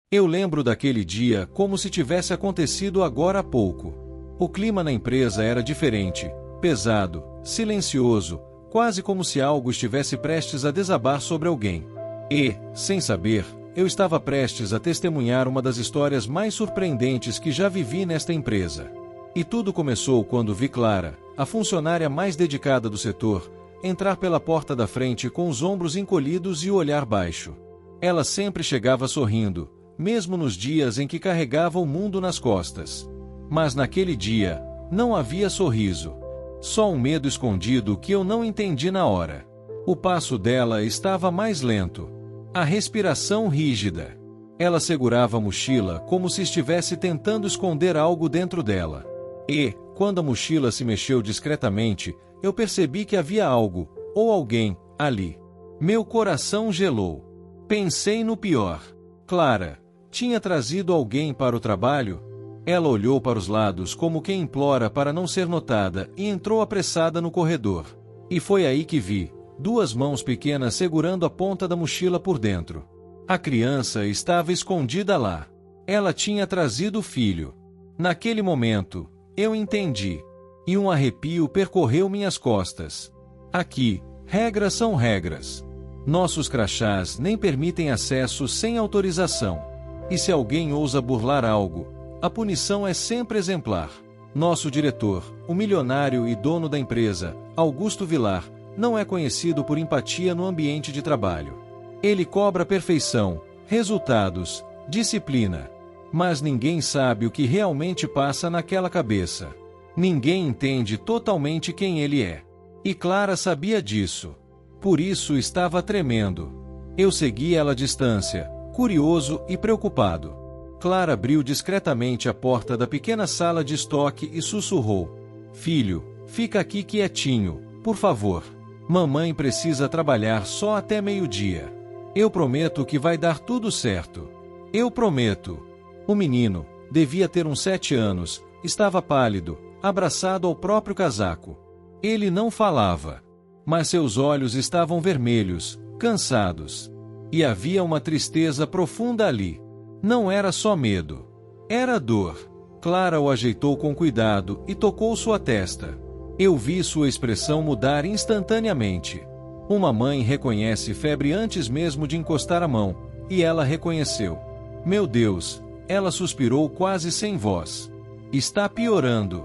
Eu lembro daquele dia como se tivesse acontecido agora há pouco. O clima na empresa era diferente, pesado, silencioso, quase como se algo estivesse prestes a desabar sobre alguém. E, sem saber, eu estava prestes a testemunhar uma das histórias mais surpreendentes que já vivi nesta empresa. E tudo começou quando vi Clara, a funcionária mais dedicada do setor, entrar pela porta da frente com os ombros encolhidos e o olhar baixo. Ela sempre chegava sorrindo, mesmo nos dias em que carregava o mundo nas costas. Mas naquele dia, não havia sorriso. Só um medo escondido que eu não entendi na hora. O passo dela estava mais lento. A respiração rígida. Ela segurava a mochila como se estivesse tentando esconder algo dentro dela. E, quando a mochila se mexeu discretamente, eu percebi que havia algo, ou alguém, ali. Meu coração gelou. Pensei no pior. Clara tinha trazido alguém para o trabalho? Ela olhou para os lados como quem implora para não ser notada e entrou apressada no corredor. E foi aí que vi duas mãos pequenas segurando a ponta da mochila por dentro. A criança estava escondida lá. Ela tinha trazido o filho. Naquele momento, eu entendi. E um arrepio percorreu minhas costas. Aqui, regras são regras. Nossos crachás nem permitem acesso sem autorização. E se alguém ousa burlar algo, a punição é sempre exemplar. Nosso diretor, o milionário e dono da empresa, Augusto Vilar, não é conhecido por empatia no ambiente de trabalho. Ele cobra perfeição, resultados, disciplina. Mas ninguém sabe o que realmente passa naquela cabeça. Ninguém entende totalmente quem ele é. E Clara sabia disso. Por isso estava tremendo. Eu segui ela à distância, curioso e preocupado. Clara abriu discretamente a porta da pequena sala de estoque e sussurrou: "Filho, fica aqui quietinho, por favor. Mamãe precisa trabalhar só até meio-dia. Eu prometo que vai dar tudo certo. Eu prometo." O menino, devia ter uns 7 anos, estava pálido, abraçado ao próprio casaco. Ele não falava, mas seus olhos estavam vermelhos, cansados. E havia uma tristeza profunda ali. Não era só medo. Era dor. Clara o ajeitou com cuidado e tocou sua testa. Eu vi sua expressão mudar instantaneamente. Uma mãe reconhece febre antes mesmo de encostar a mão, e ela reconheceu. Meu Deus, ela suspirou quase sem voz. Está piorando.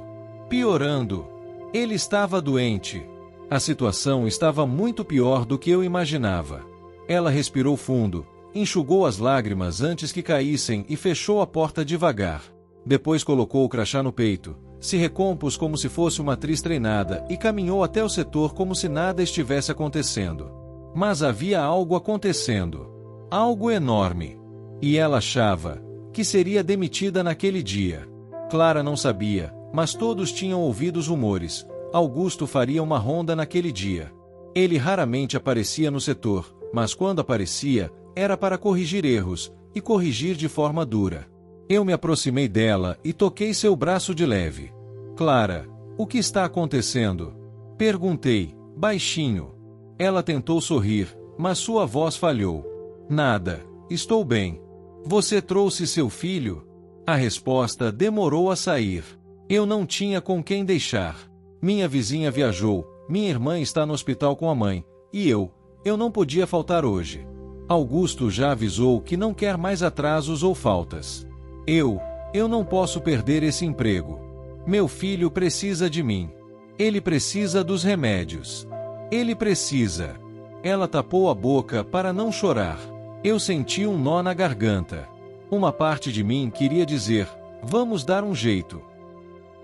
Piorando. Ele estava doente. A situação estava muito pior do que eu imaginava. Ela respirou fundo, enxugou as lágrimas antes que caíssem e fechou a porta devagar. Depois colocou o crachá no peito, se recompôs como se fosse uma atriz treinada e caminhou até o setor como se nada estivesse acontecendo. Mas havia algo acontecendo. Algo enorme. E ela achava que seria demitida naquele dia. Clara não sabia, mas todos tinham ouvido os rumores. Augusto faria uma ronda naquele dia. Ele raramente aparecia no setor, mas quando aparecia, era para corrigir erros, e corrigir de forma dura. Eu me aproximei dela e toquei seu braço de leve. Clara, o que está acontecendo? Perguntei, baixinho. Ela tentou sorrir, mas sua voz falhou. Nada, estou bem. Você trouxe seu filho? A resposta demorou a sair. Eu não tinha com quem deixar. Minha vizinha viajou, minha irmã está no hospital com a mãe, e eu não podia faltar hoje. Augusto já avisou que não quer mais atrasos ou faltas. Eu não posso perder esse emprego. Meu filho precisa de mim. Ele precisa dos remédios. Ele precisa. Ela tapou a boca para não chorar. Eu senti um nó na garganta. Uma parte de mim queria dizer, vamos dar um jeito.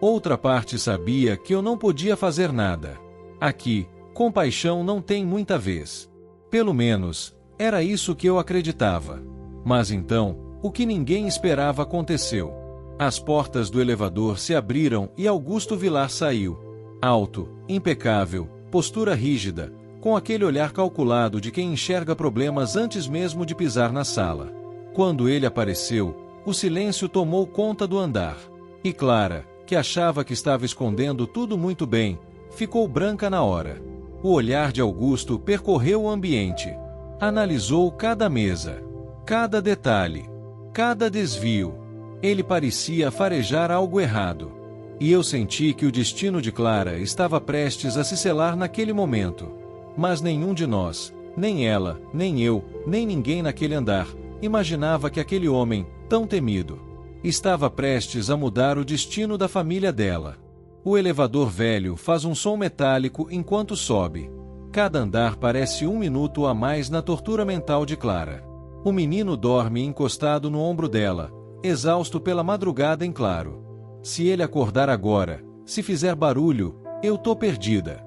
Outra parte sabia que eu não podia fazer nada. Aqui, compaixão não tem muita vez. Pelo menos, era isso que eu acreditava. Mas então, o que ninguém esperava aconteceu. As portas do elevador se abriram e Augusto Vilar saiu. Alto, impecável, postura rígida, com aquele olhar calculado de quem enxerga problemas antes mesmo de pisar na sala. Quando ele apareceu, o silêncio tomou conta do andar. E Clara, que achava que estava escondendo tudo muito bem, ficou branca na hora. O olhar de Augusto percorreu o ambiente. Analisou cada mesa, cada detalhe. Cada desvio. Ele parecia farejar algo errado. E eu senti que o destino de Clara estava prestes a se selar naquele momento. Mas nenhum de nós, nem ela, nem eu, nem ninguém naquele andar, imaginava que aquele homem, tão temido, estava prestes a mudar o destino da família dela. O elevador velho faz um som metálico enquanto sobe. Cada andar parece 1 minuto a mais na tortura mental de Clara. O menino dorme encostado no ombro dela, exausto pela madrugada em claro. Se ele acordar agora, se fizer barulho, eu tô perdida.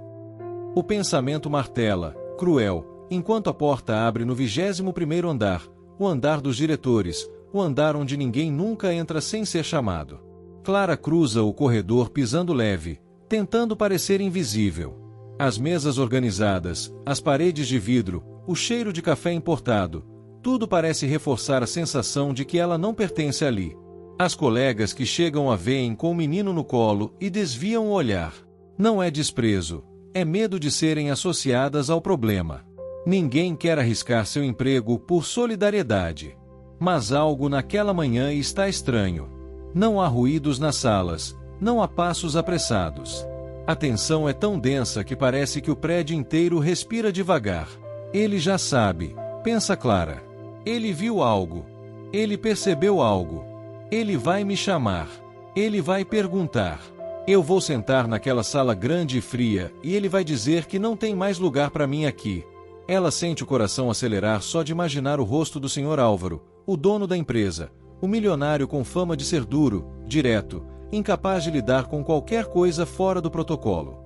O pensamento martela, cruel, enquanto a porta abre no 21º andar, o andar dos diretores, o andar onde ninguém nunca entra sem ser chamado. Clara cruza o corredor pisando leve, tentando parecer invisível. As mesas organizadas, as paredes de vidro, o cheiro de café importado, tudo parece reforçar a sensação de que ela não pertence ali. As colegas que chegam a veem com o menino no colo e desviam o olhar. Não é desprezo, é medo de serem associadas ao problema. Ninguém quer arriscar seu emprego por solidariedade. Mas algo naquela manhã está estranho. Não há ruídos nas salas, não há passos apressados. A tensão é tão densa que parece que o prédio inteiro respira devagar. Ele já sabe, pensa Clara. Ele viu algo. Ele percebeu algo. Ele vai me chamar. Ele vai perguntar. Eu vou sentar naquela sala grande e fria e ele vai dizer que não tem mais lugar para mim aqui. Ela sente o coração acelerar só de imaginar o rosto do Sr. Álvaro, o dono da empresa, o milionário com fama de ser duro, direto, incapaz de lidar com qualquer coisa fora do protocolo.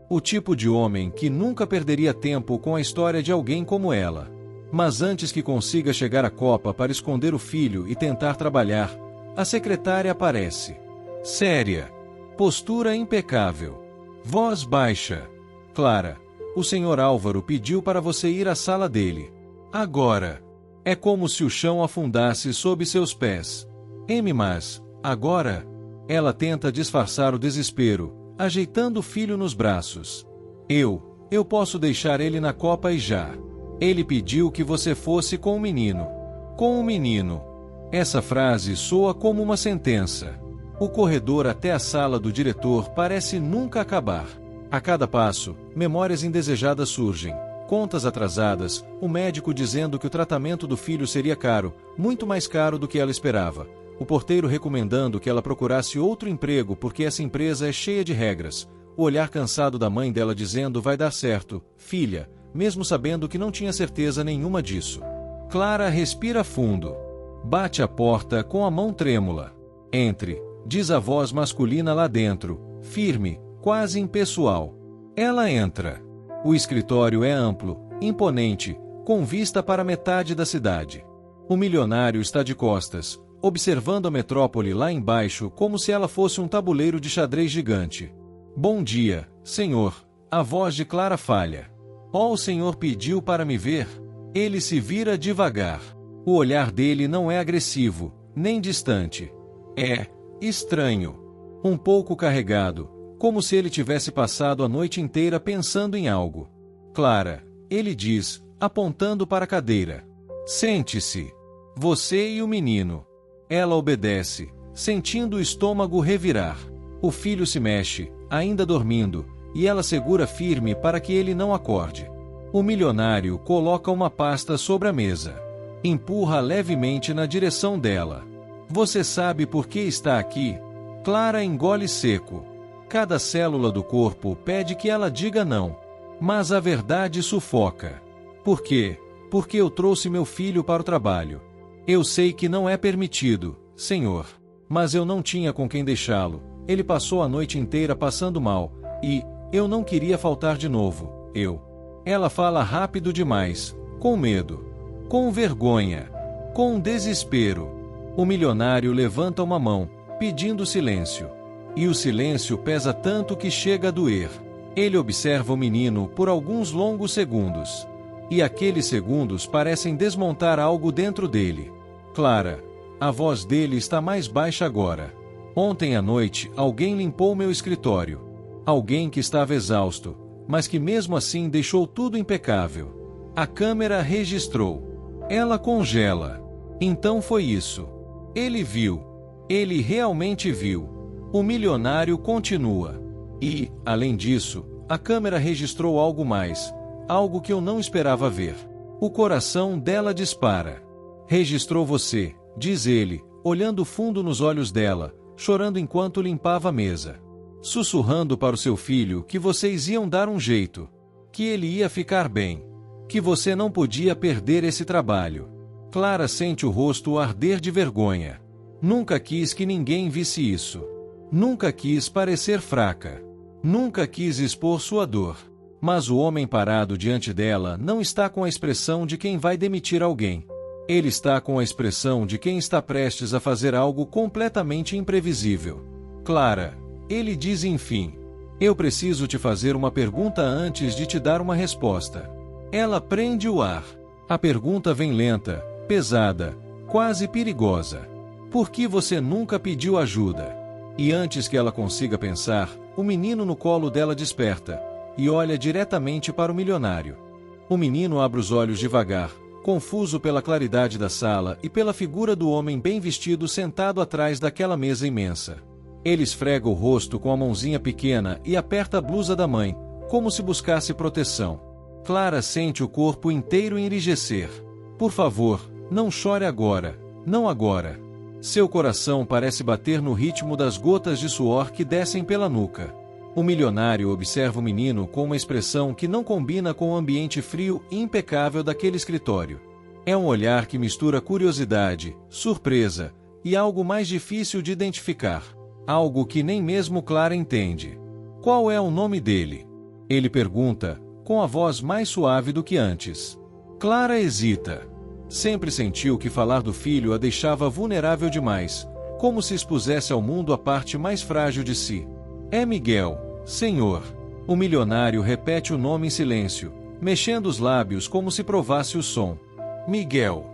O tipo de homem que nunca perderia tempo com a história de alguém como ela. Mas antes que consiga chegar à copa para esconder o filho e tentar trabalhar, a secretária aparece. Séria. Postura impecável. Voz baixa. Clara, o Sr. Álvaro pediu para você ir à sala dele. Agora. É como se o chão afundasse sob seus pés. Mas, agora? Ela tenta disfarçar o desespero, ajeitando o filho nos braços. Eu posso deixar ele na copa e já. Ele pediu que você fosse com o menino. Com o menino. Essa frase soa como uma sentença. O corredor até a sala do diretor parece nunca acabar. A cada passo, memórias indesejadas surgem. Contas atrasadas, o médico dizendo que o tratamento do filho seria caro, muito mais caro do que ela esperava. O porteiro recomendando que ela procurasse outro emprego porque essa empresa é cheia de regras. O olhar cansado da mãe dela dizendo vai dar certo, filha, mesmo sabendo que não tinha certeza nenhuma disso. Clara respira fundo. Bate a porta com a mão trêmula. Entre, diz a voz masculina lá dentro, firme, quase impessoal. Ela entra. O escritório é amplo, imponente, com vista para metade da cidade. O milionário está de costas, observando a metrópole lá embaixo como se ela fosse um tabuleiro de xadrez gigante. Bom dia, senhor. A voz de Clara falha. O senhor pediu para me ver? Ele se vira devagar. O olhar dele não é agressivo, nem distante. É estranho. Um pouco carregado, como se ele tivesse passado a noite inteira pensando em algo. Clara, ele diz, apontando para a cadeira. Sente-se. Você e o menino. Ela obedece, sentindo o estômago revirar. O filho se mexe, ainda dormindo, e ela segura firme para que ele não acorde. O milionário coloca uma pasta sobre a mesa. Empurra levemente na direção dela. Você sabe por que está aqui? Clara engole seco. Cada célula do corpo pede que ela diga não. Mas a verdade sufoca. Por quê? Porque eu trouxe meu filho para o trabalho. Eu sei que não é permitido, senhor. Mas eu não tinha com quem deixá-lo. Ele passou a noite inteira passando mal. E eu não queria faltar de novo. Ela fala rápido demais. Com medo. Com vergonha. Com desespero. O milionário levanta uma mão, pedindo silêncio. E o silêncio pesa tanto que chega a doer. Ele observa o menino por alguns longos segundos. E aqueles segundos parecem desmontar algo dentro dele. Clara, a voz dele está mais baixa agora. Ontem à noite alguém limpou meu escritório. Alguém que estava exausto, mas que mesmo assim deixou tudo impecável. A câmera registrou. Ela congela. Então foi isso. Ele viu. Ele realmente viu. O milionário continua. E, além disso, a câmera registrou algo mais, algo que eu não esperava ver. O coração dela dispara. Registrou você, diz ele, olhando fundo nos olhos dela, chorando enquanto limpava a mesa. Sussurrando para o seu filho que vocês iam dar um jeito. Que ele ia ficar bem. Que você não podia perder esse trabalho. Clara sente o rosto arder de vergonha. Nunca quis que ninguém visse isso. Nunca quis parecer fraca. Nunca quis expor sua dor. Mas o homem parado diante dela não está com a expressão de quem vai demitir alguém. Ele está com a expressão de quem está prestes a fazer algo completamente imprevisível. Clara, ele diz enfim. Eu preciso te fazer uma pergunta antes de te dar uma resposta. Ela prende o ar. A pergunta vem lenta, pesada, quase perigosa. Por que você nunca pediu ajuda? E antes que ela consiga pensar, o menino no colo dela desperta e olha diretamente para o milionário. O menino abre os olhos devagar, confuso pela claridade da sala e pela figura do homem bem vestido sentado atrás daquela mesa imensa. Ele esfrega o rosto com a mãozinha pequena e aperta a blusa da mãe, como se buscasse proteção. Clara sente o corpo inteiro enrijecer. Por favor, não chore agora, não agora. Seu coração parece bater no ritmo das gotas de suor que descem pela nuca. O milionário observa o menino com uma expressão que não combina com o ambiente frio e impecável daquele escritório. É um olhar que mistura curiosidade, surpresa e algo mais difícil de identificar. Algo que nem mesmo Clara entende. Qual é o nome dele? Ele pergunta, com a voz mais suave do que antes. Clara hesita. Sempre sentiu que falar do filho a deixava vulnerável demais, como se expusesse ao mundo a parte mais frágil de si. É Miguel, senhor. O milionário repete o nome em silêncio, mexendo os lábios como se provasse o som. Miguel.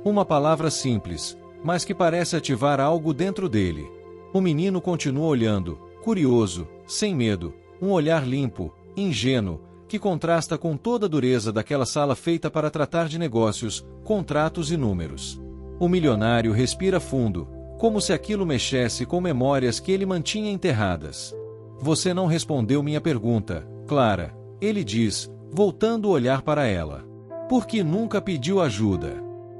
Uma palavra simples, mas que parece ativar algo dentro dele. O menino continua olhando, curioso, sem medo, um olhar limpo, ingênuo, que contrasta com toda a dureza daquela sala feita para tratar de negócios, contratos e números. O milionário respira fundo, como se aquilo mexesse com memórias que ele mantinha enterradas. Você não respondeu minha pergunta, Clara, ele diz, voltando o olhar para ela. Por que nunca pediu ajuda?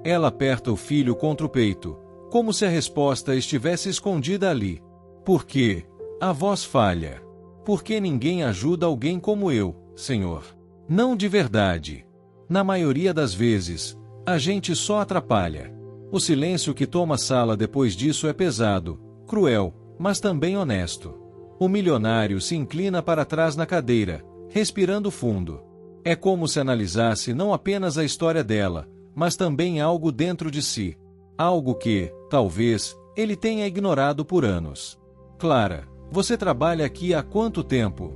Ela aperta o filho contra o peito, como se a resposta estivesse escondida ali. Por quê? A voz falha. Por que ninguém ajuda alguém como eu, senhor? Não de verdade. Na maioria das vezes, a gente só atrapalha. O silêncio que toma a sala depois disso é pesado, cruel, mas também honesto. O milionário se inclina para trás na cadeira, respirando fundo. É como se analisasse não apenas a história dela, mas também algo dentro de si. Algo que, talvez, ele tenha ignorado por anos. Clara, você trabalha aqui há quanto tempo?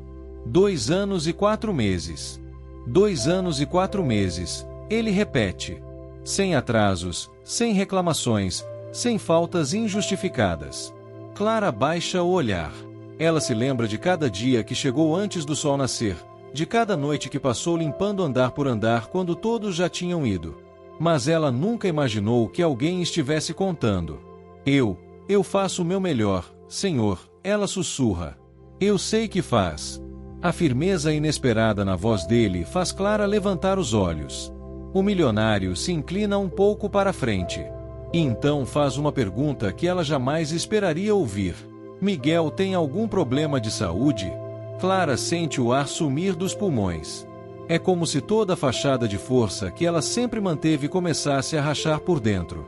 2 anos e 4 meses. 2 anos e 4 meses, ele repete. Sem atrasos, sem reclamações, sem faltas injustificadas. Clara baixa o olhar. Ela se lembra de cada dia que chegou antes do sol nascer, de cada noite que passou limpando andar por andar quando todos já tinham ido. Mas ela nunca imaginou que alguém estivesse contando. Eu faço o meu melhor, senhor, ela sussurra. Eu sei que faz. A firmeza inesperada na voz dele faz Clara levantar os olhos. O milionário se inclina um pouco para a frente. E então faz uma pergunta que ela jamais esperaria ouvir. Miguel tem algum problema de saúde? Clara sente o ar sumir dos pulmões. É como se toda a fachada de força que ela sempre manteve começasse a rachar por dentro.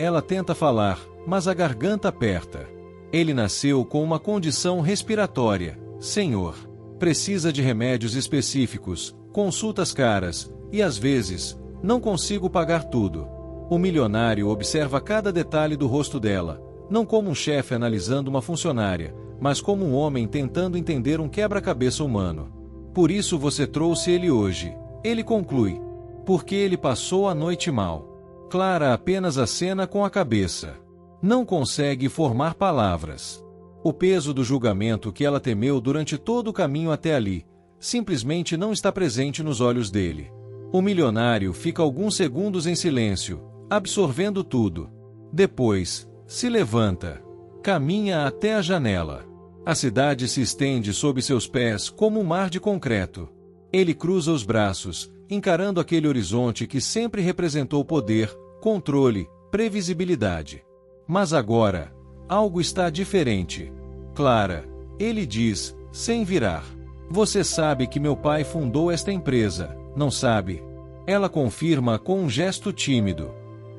Ela tenta falar, mas a garganta aperta. Ele nasceu com uma condição respiratória, senhor. Precisa de remédios específicos, consultas caras, e às vezes, não consigo pagar tudo. O milionário observa cada detalhe do rosto dela, não como um chefe analisando uma funcionária, mas como um homem tentando entender um quebra-cabeça humano. Por isso você trouxe ele hoje, ele conclui. Porque ele passou a noite mal. Clara apenas acena com a cabeça. Não consegue formar palavras. O peso do julgamento que ela temeu durante todo o caminho até ali, simplesmente não está presente nos olhos dele. O milionário fica alguns segundos em silêncio, absorvendo tudo. Depois, se levanta. Caminha até a janela. A cidade se estende sob seus pés como um mar de concreto. Ele cruza os braços, encarando aquele horizonte que sempre representou poder, controle, previsibilidade. Mas agora, algo está diferente. Clara, ele diz, sem virar. Você sabe que meu pai fundou esta empresa, não sabe? Ela confirma com um gesto tímido.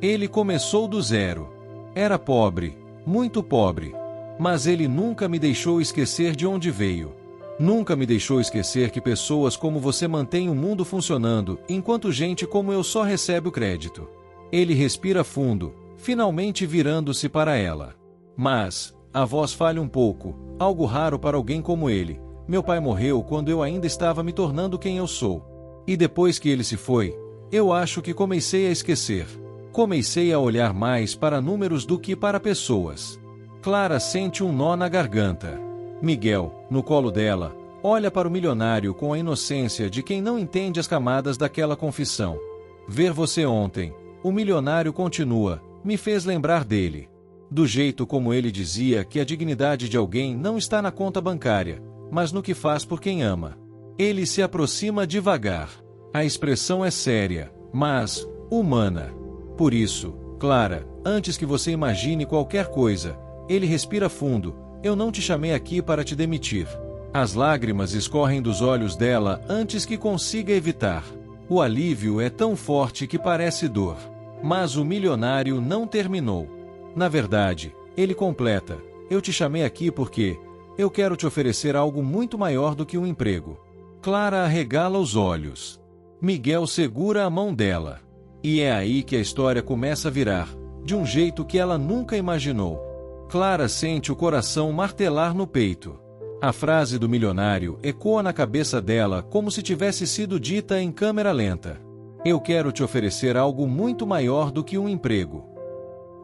Ele começou do zero. Era pobre, muito pobre. Mas ele nunca me deixou esquecer de onde veio. Nunca me deixou esquecer que pessoas como você mantêm o mundo funcionando, enquanto gente como eu só recebe o crédito. Ele respira fundo, finalmente virando-se para ela. Mas, a voz falha um pouco, algo raro para alguém como ele. Meu pai morreu quando eu ainda estava me tornando quem eu sou. E depois que ele se foi, eu acho que comecei a esquecer. Comecei a olhar mais para números do que para pessoas. Clara sente um nó na garganta. Miguel, no colo dela, olha para o milionário com a inocência de quem não entende as camadas daquela confissão. Ver você ontem, o milionário continua, me fez lembrar dele. Do jeito como ele dizia que a dignidade de alguém não está na conta bancária, mas no que faz por quem ama. Ele se aproxima devagar. A expressão é séria, mas humana. Por isso, Clara, antes que você imagine qualquer coisa, ele respira fundo. Eu não te chamei aqui para te demitir. As lágrimas escorrem dos olhos dela antes que consiga evitar. O alívio é tão forte que parece dor. Mas o milionário não terminou. Na verdade, ele completa. Eu te chamei aqui porque eu quero te oferecer algo muito maior do que um emprego. Clara arregala os olhos. Miguel segura a mão dela. E é aí que a história começa a virar, de um jeito que ela nunca imaginou. Clara sente o coração martelar no peito. A frase do milionário ecoa na cabeça dela como se tivesse sido dita em câmera lenta. Eu quero te oferecer algo muito maior do que um emprego.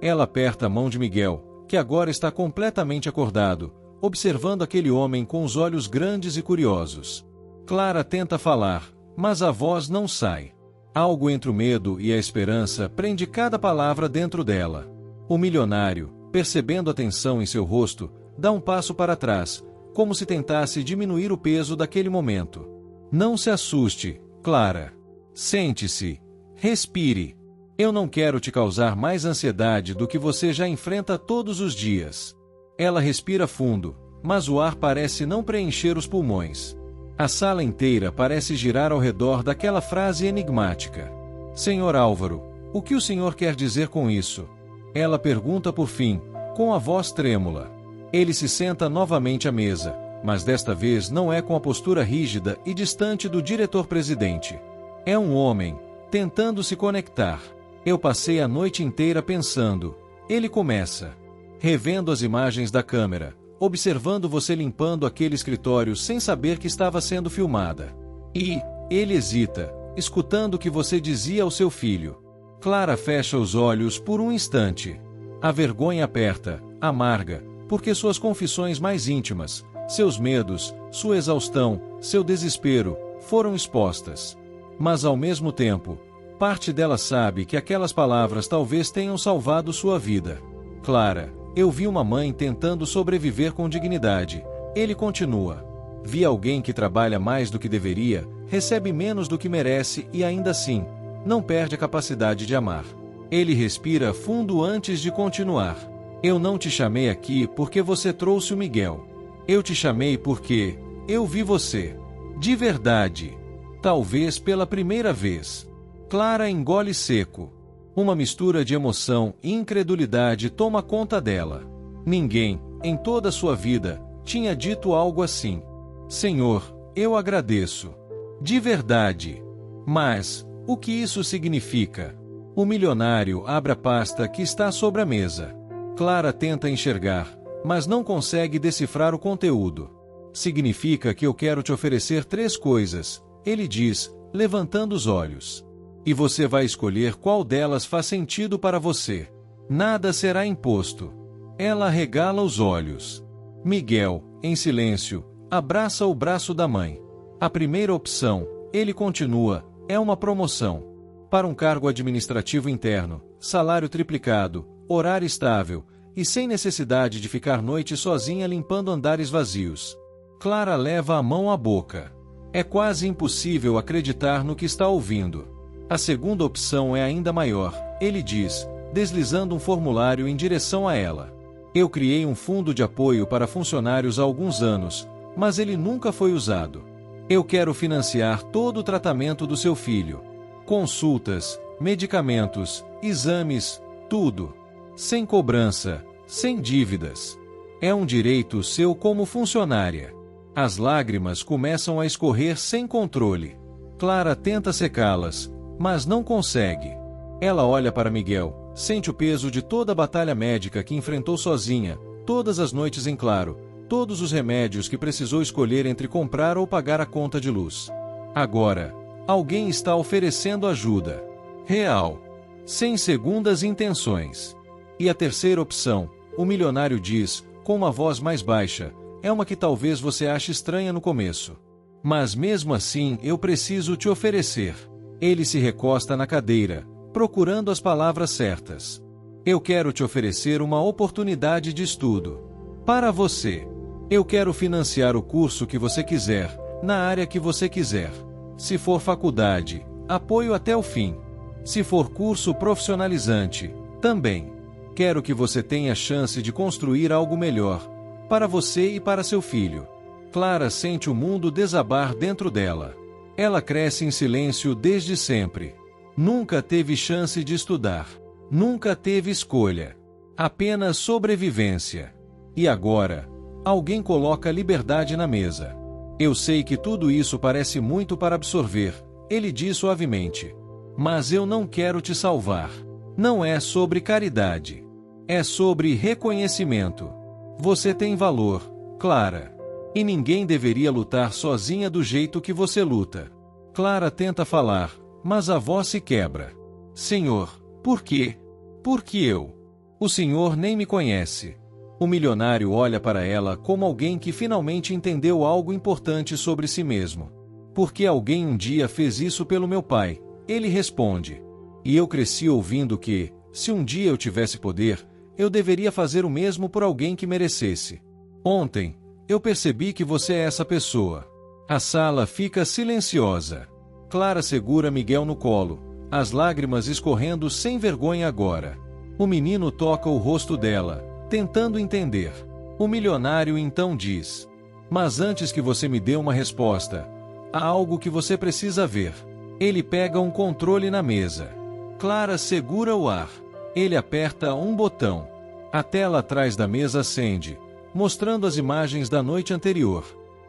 Ela aperta a mão de Miguel, que agora está completamente acordado, observando aquele homem com os olhos grandes e curiosos. Clara tenta falar, mas a voz não sai. Algo entre o medo e a esperança prende cada palavra dentro dela. O milionário, percebendo a tensão em seu rosto, dá um passo para trás, como se tentasse diminuir o peso daquele momento. Não se assuste, Clara. Sente-se. Respire. Eu não quero te causar mais ansiedade do que você já enfrenta todos os dias. Ela respira fundo, mas o ar parece não preencher os pulmões. A sala inteira parece girar ao redor daquela frase enigmática. Senhor Álvaro, o que o senhor quer dizer com isso? Ela pergunta por fim, com a voz trêmula. Ele se senta novamente à mesa, mas desta vez não é com a postura rígida e distante do diretor-presidente. É um homem, tentando se conectar. Eu passei a noite inteira pensando. Ele começa. Revendo as imagens da câmera, observando você limpando aquele escritório sem saber que estava sendo filmada. E ele hesita, escutando o que você dizia ao seu filho. Clara fecha os olhos por um instante. A vergonha aperta, amarga, porque suas confissões mais íntimas, seus medos, sua exaustão, seu desespero, foram expostas. Mas ao mesmo tempo, parte dela sabe que aquelas palavras talvez tenham salvado sua vida. Clara, eu vi uma mãe tentando sobreviver com dignidade. Ele continua. Vi alguém que trabalha mais do que deveria, recebe menos do que merece e ainda assim, não perde a capacidade de amar. Ele respira fundo antes de continuar. Eu não te chamei aqui porque você trouxe o Miguel. Eu te chamei porque eu vi você. De verdade. Talvez pela primeira vez. Clara engole seco. Uma mistura de emoção e incredulidade toma conta dela. Ninguém, em toda a sua vida, tinha dito algo assim. Senhor, eu agradeço. De verdade. Mas, o que isso significa? O milionário abre a pasta que está sobre a mesa. Clara tenta enxergar, mas não consegue decifrar o conteúdo. Significa que eu quero te oferecer 3 coisas, ele diz, levantando os olhos. E você vai escolher qual delas faz sentido para você. Nada será imposto. Ela arregala os olhos. Miguel, em silêncio, abraça o braço da mãe. A primeira opção, ele continua, é uma promoção. Para um cargo administrativo interno, salário triplicado, horário estável, e sem necessidade de ficar noite sozinha limpando andares vazios. Clara leva a mão à boca. É quase impossível acreditar no que está ouvindo. A segunda opção é ainda maior, ele diz, deslizando um formulário em direção a ela. Eu criei um fundo de apoio para funcionários há alguns anos, mas ele nunca foi usado. Eu quero financiar todo o tratamento do seu filho. Consultas, medicamentos, exames, tudo. Sem cobrança, sem dívidas. É um direito seu como funcionária. As lágrimas começam a escorrer sem controle. Clara tenta secá-las, mas não consegue. Ela olha para Miguel, sente o peso de toda a batalha médica que enfrentou sozinha, todas as noites em claro, todos os remédios que precisou escolher entre comprar ou pagar a conta de luz. Agora, alguém está oferecendo ajuda. Real. Sem segundas intenções. E a terceira opção, o milionário diz, com uma voz mais baixa, é uma que talvez você ache estranha no começo. Mas mesmo assim eu preciso te oferecer. Ele se recosta na cadeira, procurando as palavras certas. Eu quero te oferecer uma oportunidade de estudo. Para você. Eu quero financiar o curso que você quiser, na área que você quiser. Se for faculdade, apoio até o fim. Se for curso profissionalizante, também. Quero que você tenha a chance de construir algo melhor, para você e para seu filho. Clara sente o mundo desabar dentro dela. Ela cresce em silêncio desde sempre. Nunca teve chance de estudar. Nunca teve escolha. Apenas sobrevivência. E agora, alguém coloca liberdade na mesa. Eu sei que tudo isso parece muito para absorver, ele diz suavemente. Mas eu não quero te salvar. Não é sobre caridade. É sobre reconhecimento. Você tem valor, Clara. E ninguém deveria lutar sozinha do jeito que você luta. Clara tenta falar, mas a voz se quebra. Senhor, por quê? Por que eu? O senhor nem me conhece. O milionário olha para ela como alguém que finalmente entendeu algo importante sobre si mesmo. Porque alguém um dia fez isso pelo meu pai, ele responde. E eu cresci ouvindo que, se um dia eu tivesse poder, eu deveria fazer o mesmo por alguém que merecesse. Ontem, eu percebi que você é essa pessoa. A sala fica silenciosa. Clara segura Miguel no colo, as lágrimas escorrendo sem vergonha agora. O menino toca o rosto dela, tentando entender. O milionário então diz: mas antes que você me dê uma resposta, há algo que você precisa ver. Ele pega um controle na mesa. Clara segura o ar. Ele aperta um botão. A tela atrás da mesa acende, mostrando as imagens da noite anterior.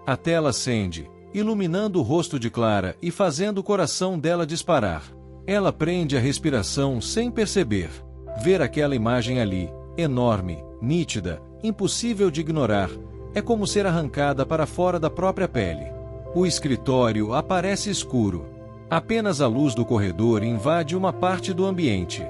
A tela acende, iluminando o rosto de Clara e fazendo o coração dela disparar. Ela prende a respiração sem perceber. Ver aquela imagem ali, enorme, nítida, impossível de ignorar, é como ser arrancada para fora da própria pele. O escritório aparece escuro. Apenas a luz do corredor invade uma parte do ambiente.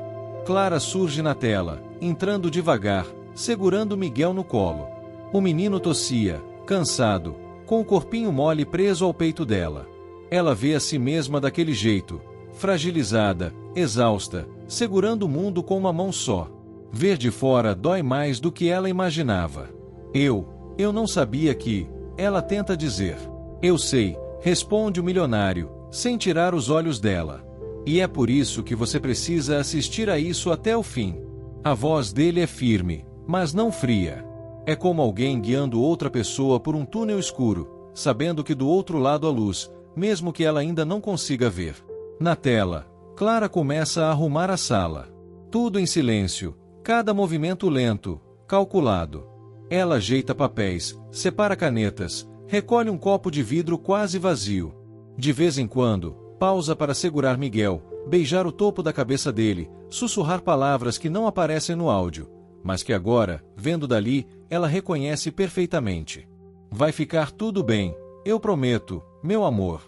Clara surge na tela, entrando devagar, segurando Miguel no colo. O menino tossia, cansado, com o corpinho mole preso ao peito dela. Ela vê a si mesma daquele jeito, fragilizada, exausta, segurando o mundo com uma mão só. Ver de fora dói mais do que ela imaginava. Eu não sabia que... Ela tenta dizer. Eu sei, responde o milionário, sem tirar os olhos dela. E é por isso que você precisa assistir a isso até o fim. A voz dele é firme, mas não fria. É como alguém guiando outra pessoa por um túnel escuro, sabendo que do outro lado há luz, mesmo que ela ainda não consiga ver. Na tela, Clara começa a arrumar a sala. Tudo em silêncio, cada movimento lento, calculado. Ela ajeita papéis, separa canetas, recolhe um copo de vidro quase vazio. De vez em quando, pausa para segurar Miguel, beijar o topo da cabeça dele, sussurrar palavras que não aparecem no áudio, mas que agora, vendo dali, ela reconhece perfeitamente. Vai ficar tudo bem, eu prometo, meu amor.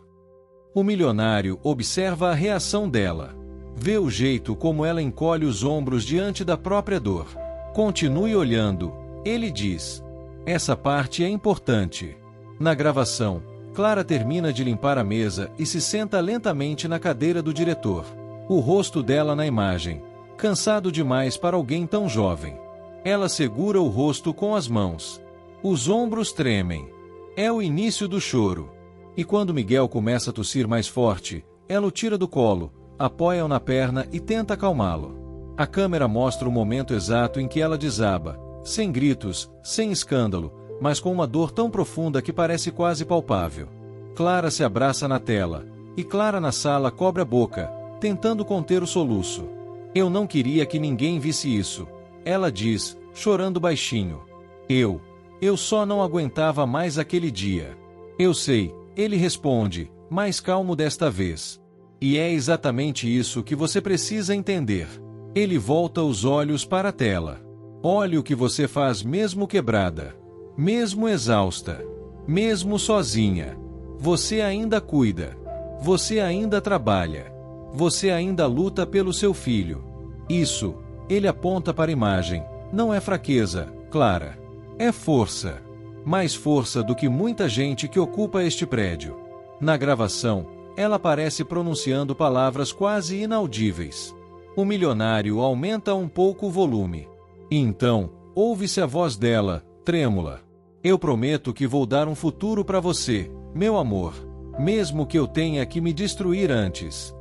O milionário observa a reação dela. Vê o jeito como ela encolhe os ombros diante da própria dor. Continue olhando, ele diz. Essa parte é importante. Na gravação, Clara termina de limpar a mesa e se senta lentamente na cadeira do diretor. O rosto dela na imagem, Cansado demais para alguém tão jovem. Ela segura o rosto com as mãos. Os ombros tremem. É o início do choro. E quando Miguel começa a tossir mais forte, ela o tira do colo, apoia-o na perna e tenta acalmá-lo. A câmera mostra o momento exato em que ela desaba, sem gritos, sem escândalo, mas com uma dor tão profunda que parece quase palpável. Clara se abraça na tela, e Clara na sala cobre a boca, tentando conter o soluço. Eu não queria que ninguém visse isso, ela diz, chorando baixinho. Eu só não aguentava mais aquele dia. Eu sei, ele responde, mais calmo desta vez. E é exatamente isso que você precisa entender. Ele volta os olhos para a tela. Olhe o que você faz mesmo quebrada, mesmo exausta, mesmo sozinha. Você ainda cuida. Você ainda trabalha. Você ainda luta pelo seu filho. Isso, ele aponta para a imagem, não é fraqueza, Clara. É força. Mais força do que muita gente que ocupa este prédio. Na gravação, ela aparece pronunciando palavras quase inaudíveis. O milionário aumenta um pouco o volume. E então, ouve-se a voz dela, trêmula. Eu prometo que vou dar um futuro para você, meu amor, mesmo que eu tenha que me destruir antes.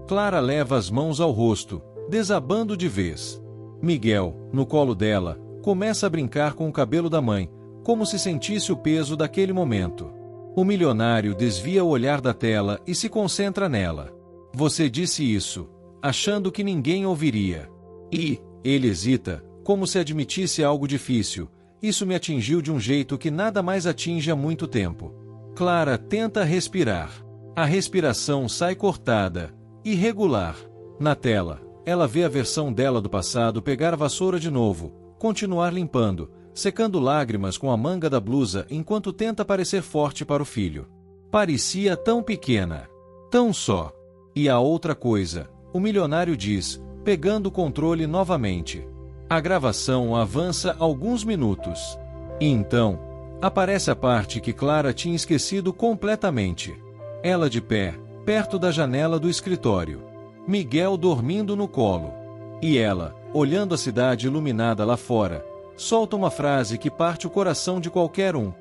Clara leva as mãos ao rosto, desabando de vez. Miguel, no colo dela, começa a brincar com o cabelo da mãe, como se sentisse o peso daquele momento. O milionário desvia o olhar da tela e se concentra nela. Você disse isso, achando que ninguém ouviria. E, ele hesita, como se admitisse algo difícil. Isso me atingiu de um jeito que nada mais atinge há muito tempo. Clara tenta respirar. A respiração sai cortada, irregular. Na tela, ela vê a versão dela do passado pegar a vassoura de novo, continuar limpando, secando lágrimas com a manga da blusa enquanto tenta parecer forte para o filho. Parecia tão pequena. Tão só. E a outra coisa, o milionário diz, pegando o controle novamente. A gravação avança alguns minutos. E então, aparece a parte que Clara tinha esquecido completamente. Ela de pé, perto da janela do escritório. Miguel dormindo no colo. E ela, olhando a cidade iluminada lá fora, solta uma frase que parte o coração de qualquer um.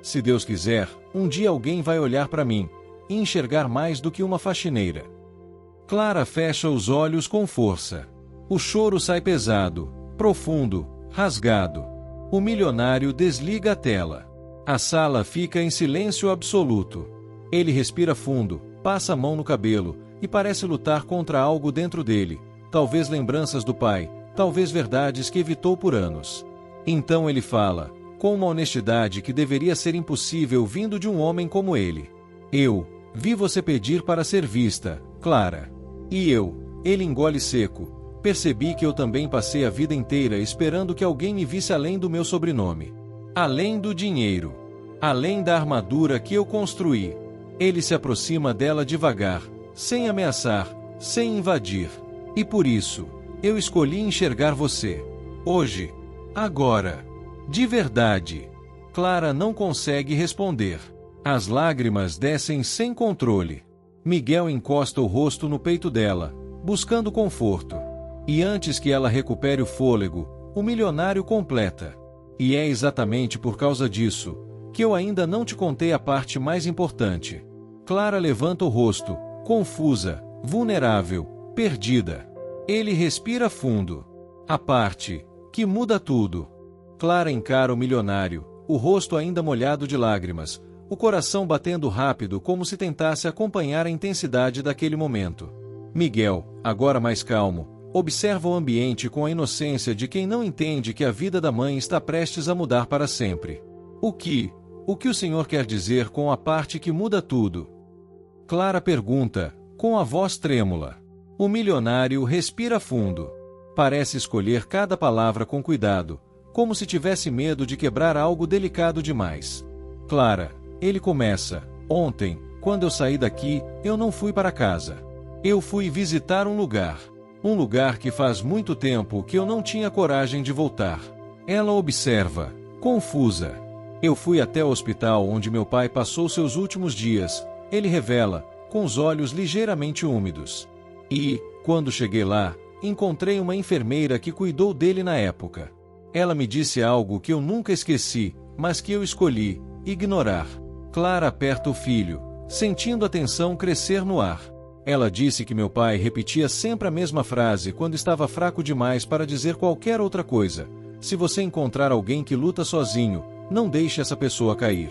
Se Deus quiser, um dia alguém vai olhar para mim e enxergar mais do que uma faxineira. Clara fecha os olhos com força. O choro sai pesado, profundo, rasgado. O milionário desliga a tela. A sala fica em silêncio absoluto. Ele respira fundo, passa a mão no cabelo e parece lutar contra algo dentro dele, talvez lembranças do pai, talvez verdades que evitou por anos. Então ele fala, com uma honestidade que deveria ser impossível vindo de um homem como ele. Eu vi você pedir para ser vista, Clara. E ele engole seco. Percebi que eu também passei a vida inteira esperando que alguém me visse além do meu sobrenome. Além do dinheiro. Além da armadura que eu construí. Ele se aproxima dela devagar, sem ameaçar, sem invadir. E por isso, eu escolhi enxergar você. Hoje. Agora. De verdade. Clara não consegue responder. As lágrimas descem sem controle. Miguel encosta o rosto no peito dela, buscando conforto. E antes que ela recupere o fôlego, o milionário completa. E é exatamente por causa disso que eu ainda não te contei a parte mais importante. Clara levanta o rosto, confusa, vulnerável, perdida. Ele respira fundo. A parte que muda tudo. Clara encara o milionário, o rosto ainda molhado de lágrimas, o coração batendo rápido como se tentasse acompanhar a intensidade daquele momento. Miguel, agora mais calmo, observa o ambiente com a inocência de quem não entende que a vida da mãe está prestes a mudar para sempre. O que o senhor quer dizer com a parte que muda tudo? Clara pergunta, com a voz trêmula. O milionário respira fundo. Parece escolher cada palavra com cuidado, como se tivesse medo de quebrar algo delicado demais. Clara, ele começa. Ontem, quando eu saí daqui, eu não fui para casa. Eu fui visitar um lugar. Um lugar que faz muito tempo que eu não tinha coragem de voltar. Ela observa, confusa. Eu fui até o hospital onde meu pai passou seus últimos dias. Ele revela, com os olhos ligeiramente úmidos. E, quando cheguei lá, encontrei uma enfermeira que cuidou dele na época. Ela me disse algo que eu nunca esqueci, mas que eu escolhi ignorar. Clara aperta o filho, sentindo a tensão crescer no ar. Ela disse que meu pai repetia sempre a mesma frase quando estava fraco demais para dizer qualquer outra coisa: se você encontrar alguém que luta sozinho, não deixe essa pessoa cair.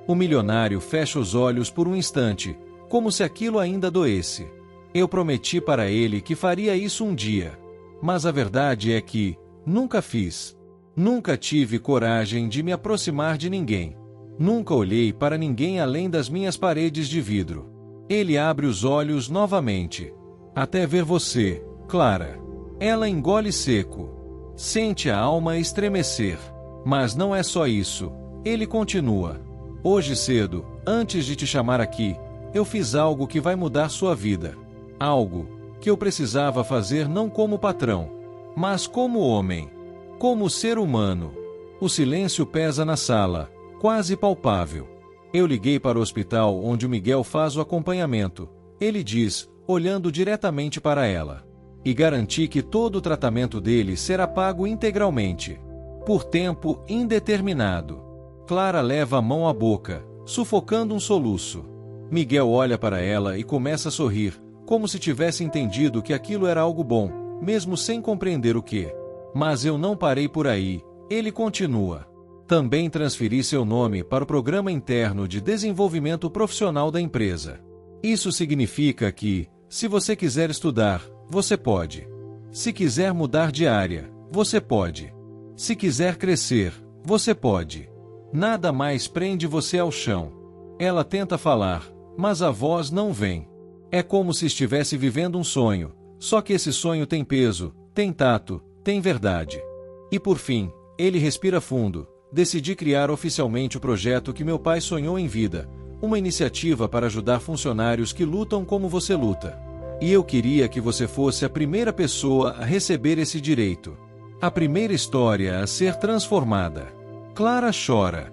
O milionário fecha os olhos por um instante, como se aquilo ainda doesse. Eu prometi para ele que faria isso um dia. Mas a verdade é que nunca fiz. Nunca tive coragem de me aproximar de ninguém. Nunca olhei para ninguém além das minhas paredes de vidro. Ele abre os olhos novamente. Até ver você, Clara. Ela engole seco. Sente a alma estremecer. Mas não é só isso. Ele continua. Hoje cedo, antes de te chamar aqui, eu fiz algo que vai mudar sua vida. Algo que eu precisava fazer não como patrão, mas como homem, como ser humano. O silêncio pesa na sala, quase palpável. Eu liguei para o hospital onde o Miguel faz o acompanhamento. Ele diz, olhando diretamente para ela. E garanti que todo o tratamento dele será pago integralmente. Por tempo indeterminado. Clara leva a mão à boca, sufocando um soluço. Miguel olha para ela e começa a sorrir, como se tivesse entendido que aquilo era algo bom, mesmo sem compreender o que. Mas eu não parei por aí, ele continua. Também transferi seu nome para o Programa Interno de Desenvolvimento Profissional da empresa. Isso significa que, se você quiser estudar, você pode. Se quiser mudar de área, você pode. Se quiser crescer, você pode. Nada mais prende você ao chão. Ela tenta falar, mas a voz não vem. É como se estivesse vivendo um sonho, só que esse sonho tem peso, tem tato, tem verdade. E por fim, ele respira fundo. Decidi criar oficialmente o projeto que meu pai sonhou em vida, uma iniciativa para ajudar funcionários que lutam como você luta. E eu queria que você fosse a primeira pessoa a receber esse direito. A primeira história a ser transformada. Clara chora.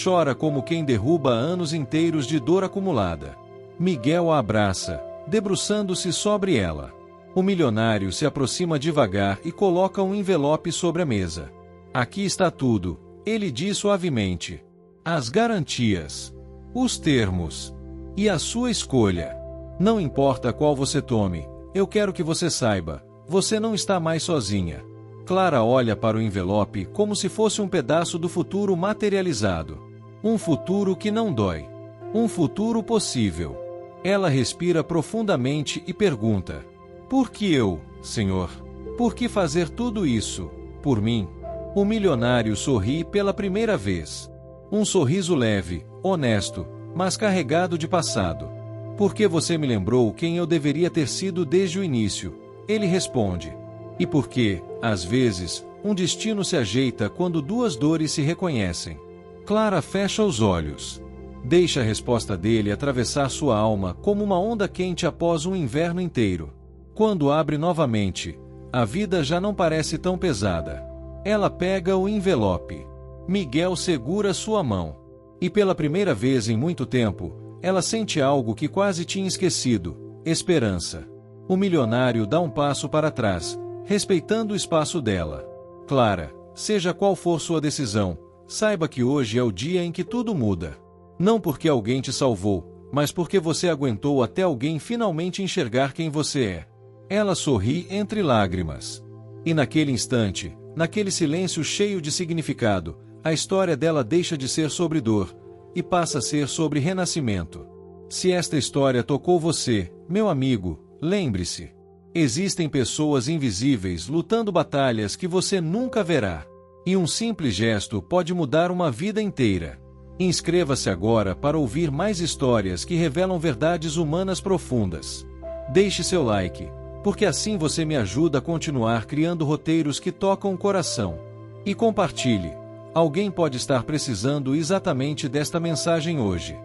Chora como quem derruba anos inteiros de dor acumulada. Miguel a abraça, debruçando-se sobre ela. O milionário se aproxima devagar e coloca um envelope sobre a mesa. Aqui está tudo, ele diz suavemente. As garantias, os termos e a sua escolha. Não importa qual você tome, eu quero que você saiba, você não está mais sozinha. Clara olha para o envelope como se fosse um pedaço do futuro materializado. Um futuro que não dói. Um futuro possível. Ela respira profundamente e pergunta: por que eu, Senhor? Por que fazer tudo isso? Por mim? O milionário sorri pela primeira vez. Um sorriso leve, honesto, mas carregado de passado. Porque você me lembrou quem eu deveria ter sido desde o início, ele responde. E porque, às vezes, um destino se ajeita quando duas dores se reconhecem. Clara fecha os olhos. Deixa a resposta dele atravessar sua alma como uma onda quente após um inverno inteiro. Quando abre novamente, a vida já não parece tão pesada. Ela pega o envelope. Miguel segura sua mão. E pela primeira vez em muito tempo, ela sente algo que quase tinha esquecido: esperança. O milionário dá um passo para trás, respeitando o espaço dela. Clara, seja qual for sua decisão, saiba que hoje é o dia em que tudo muda. Não porque alguém te salvou, mas porque você aguentou até alguém finalmente enxergar quem você é. Ela sorri entre lágrimas. E naquele instante, naquele silêncio cheio de significado, a história dela deixa de ser sobre dor e passa a ser sobre renascimento. Se esta história tocou você, meu amigo, lembre-se. Existem pessoas invisíveis lutando batalhas que você nunca verá. E um simples gesto pode mudar uma vida inteira. Inscreva-se agora para ouvir mais histórias que revelam verdades humanas profundas. Deixe seu like, porque assim você me ajuda a continuar criando roteiros que tocam o coração. E compartilhe. Alguém pode estar precisando exatamente desta mensagem hoje.